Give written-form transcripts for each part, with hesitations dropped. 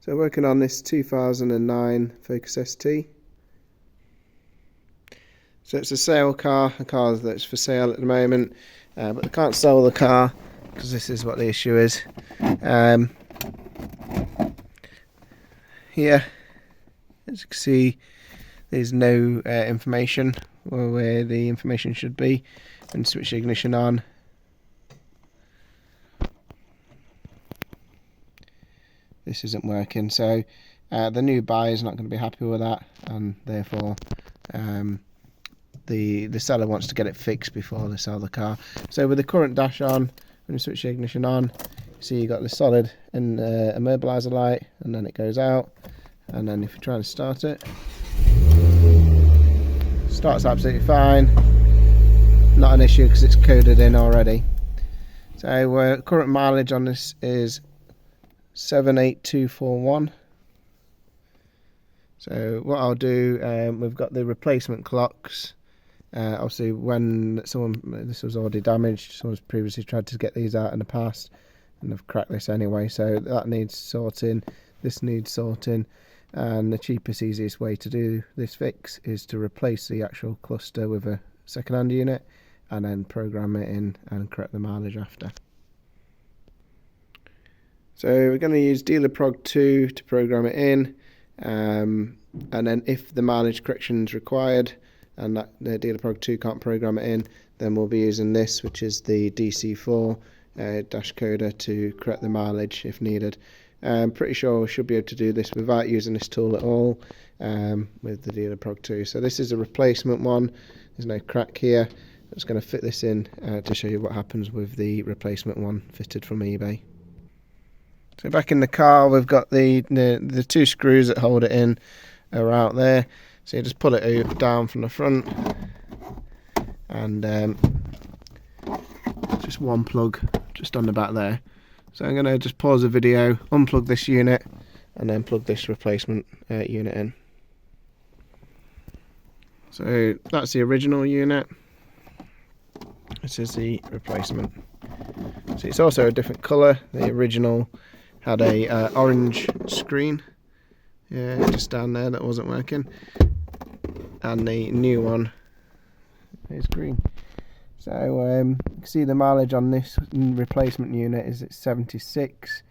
So working on this 2009 Focus ST. So it's a sale car, a car that's for sale at the moment, but they can't sell the car because this is what the issue is. Here, as you can see, there's no information where the information should be. And switch the ignition on. This isn't working, so the new buyer is not going to be happy with that, and therefore the seller wants to get it fixed before they sell the car. So with the current dash on, when you switch the ignition on, see you got the solid and immobiliser light, and then it goes out, and then if you try and start it, starts absolutely fine. Not an issue because it's coded in already. So current mileage on this is 78241. So what I'll do, we've got the replacement clocks. Obviously when this was already damaged, someone's previously tried to get these out in the past and they've cracked this anyway, so that needs sorting, this needs sorting, and the cheapest, easiest way to do this fix is to replace the actual cluster with a second-hand unit and then program it in and correct the mileage after. So we're going to use dealer prog 2 to program it in, and then if the mileage correction is required and that the dealer prog 2 can't program it in, then we'll be using this, which is the DC4 dash coder, to correct the mileage if needed. I'm pretty sure we should be able to do this without using this tool at all with the dealer prog 2. So this is a replacement one, there's no crack here. I'm just going to fit this in to show you what happens with the replacement one fitted from eBay. So back in the car, we've got the two screws that hold it in are out there. So you just pull it down from the front, and just one plug just on the back there. So I'm going to just pause the video, unplug this unit, and then plug this replacement unit in. So that's the original unit. This is the replacement. So it's also a different colour. The original had a orange screen, just down there, that wasn't working, and the new one is green. So you can see the mileage on this replacement unit is at 76,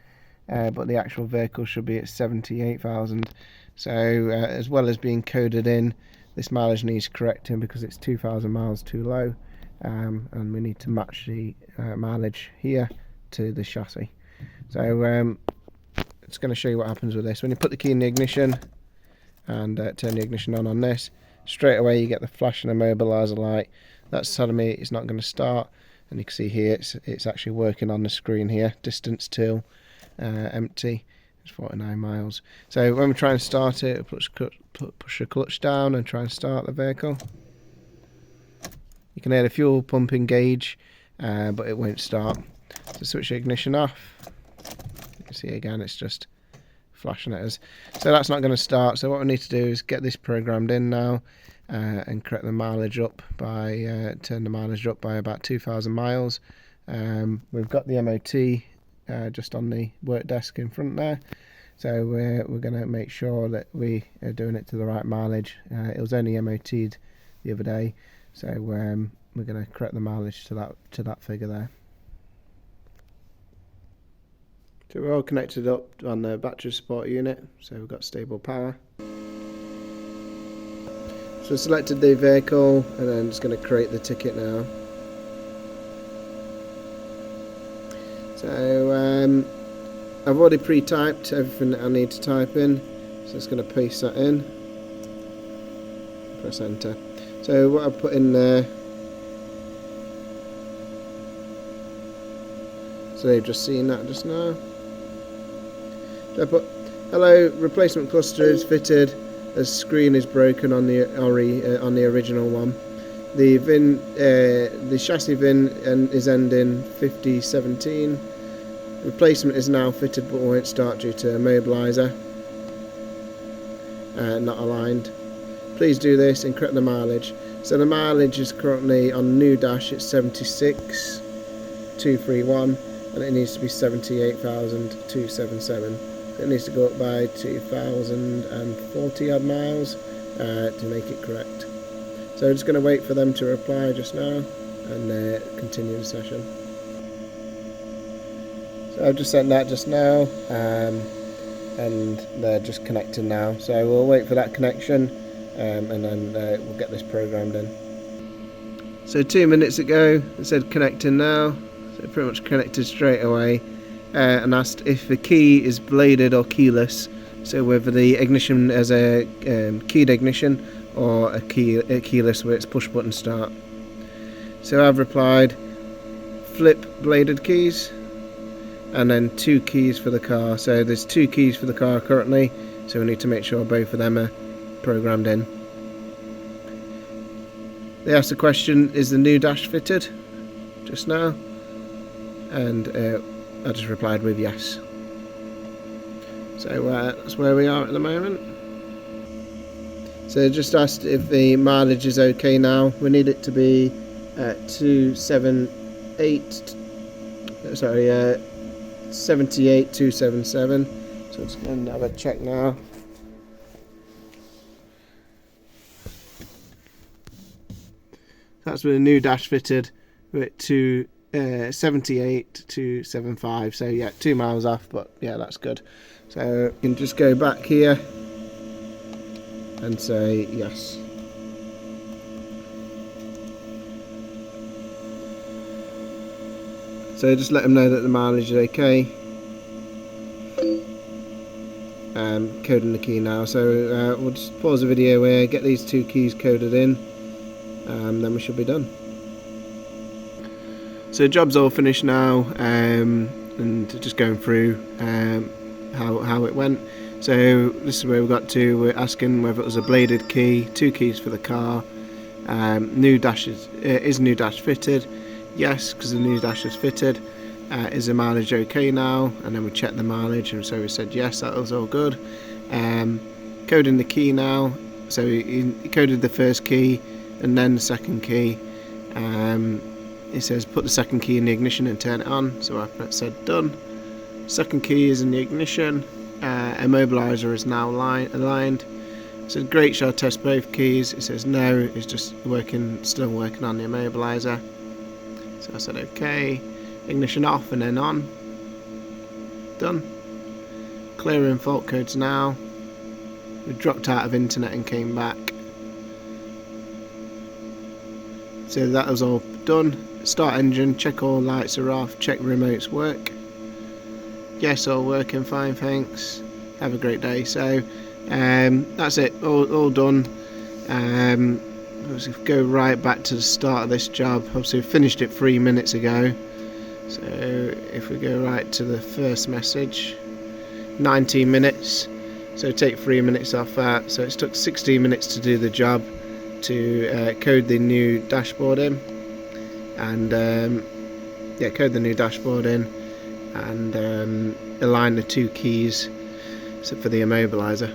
but the actual vehicle should be at 78,000. So as well as being coded in, this mileage needs correcting because it's 2,000 miles too low. And we need to match the mileage here to the chassis. So it's going to show you what happens with this. When you put the key in the ignition and turn the ignition on this, straight away you get the flash and immobiliser light. That's telling me it's not going to start, and you can see here it's actually working on the screen here. Distance till empty is 49 miles. So when we try and start it, push the clutch down and try and start the vehicle. You can hear the fuel pumping gauge, but it won't start. So switch the ignition off. You can see again it's just flashing at us. So that's not going to start. So what we need to do is get this programmed in now and correct the mileage up by turn the mileage up by about 2,000 miles. We've got the MOT just on the work desk in front there. So we're going to make sure that we are doing it to the right mileage. It was only MOT'd the other day. So we're going to correct the mileage to that figure there. So we're all connected up on the battery support unit, so we've got stable power. So selected the vehicle, and then just going to create the ticket now. So I've already pre-typed everything that I need to type in, so it's going to paste that in. Press enter. So what I've put in there, so you've just seen that just now. So I put, hello, replacement cluster is fitted, as screen is broken on the on the original one. The VIN, the chassis VIN is ending 5017. Replacement is now fitted but won't start due to immobiliser not aligned. Please do this and correct the mileage. So the mileage is currently on new dash, it's 76,231, and it needs to be 78,277. It needs to go up by 2,040 odd miles to make it correct. So I'm just going to wait for them to reply just now and continue the session. So I've just sent that just now, and they're just connecting now. So we'll wait for that connection, and then we'll get this programmed in. So 2 minutes ago it said connecting now, so pretty much connected straight away, and asked if the key is bladed or keyless, so whether the ignition is a keyed ignition or a keyless where it's push button start. So I've replied flip bladed keys, and then 2 keys for the car. So there's 2 keys for the car currently, so we need to make sure both of them are programmed in. They asked the question, is the new dash fitted, just now, and I just replied with yes. So that's where we are at the moment. So just asked if the mileage is okay now. We need it to be 78,277. So let's go and have a check now. That's with a new dash fitted. We're at 78,275. So yeah, 2 miles off, but yeah, that's good. So you can just go back here and say yes. So just let them know that the mileage is okay. Coding the key now. So we'll just pause the video here, get these 2 keys coded in, and then we should be done. So the job's all finished now, and just going through how it went. So this is where we got to. We're asking whether it was a bladed key, 2 keys for the car. New dash is new dash fitted? Yes, because the new dash is fitted. Is the mileage okay now? And then we checked the mileage, and so we said yes, that was all good. Coding the key now. So he coded the first key and then the second key. It says put the second key in the ignition and turn it on. So I said done. Second key is in the ignition. Immobilizer is now aligned. So great, shall I test both keys? It says no, it's just still working on the immobilizer. So I said okay. Ignition off and then on. Done. Clearing fault codes now. We dropped out of internet and came back. So that was all done. Start engine, check all lights are off, check remotes work. Yes, all working fine, thanks. Have a great day. So that's it, all done. Let's go right back to the start of this job. Obviously we finished it 3 minutes ago. So if we go right to the first message, 19 minutes. So take 3 minutes off that. So it took 16 minutes to do the job, to code the new dashboard in, and code the new dashboard in, and align the 2 keys for the immobilizer.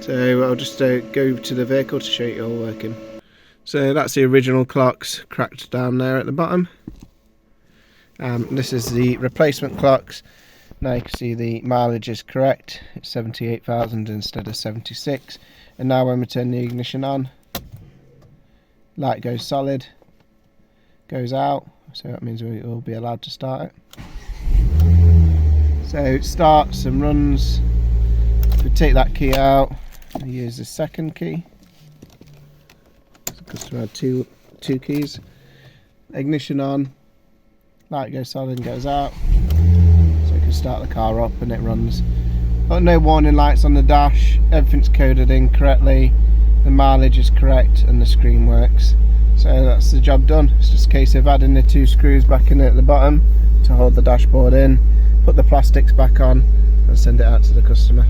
So I'll just go to the vehicle to show you all working. So that's the original clocks cracked down there at the bottom. This is the replacement clocks. Now you can see the mileage is correct. It's 78,000 instead of 76. And now when we turn the ignition on, light goes solid, goes out. So that means we will be allowed to start it. So it starts and runs. If we take that key out, we use the second key. So the customer had two keys. Ignition on, light goes solid and goes out. So we can start the car up and it runs. Got no warning lights on the dash, everything's coded in correctly, the mileage is correct and the screen works. So that's the job done. It's just a case of adding the 2 screws back in at the bottom to hold the dashboard in, put the plastics back on and send it out to the customer.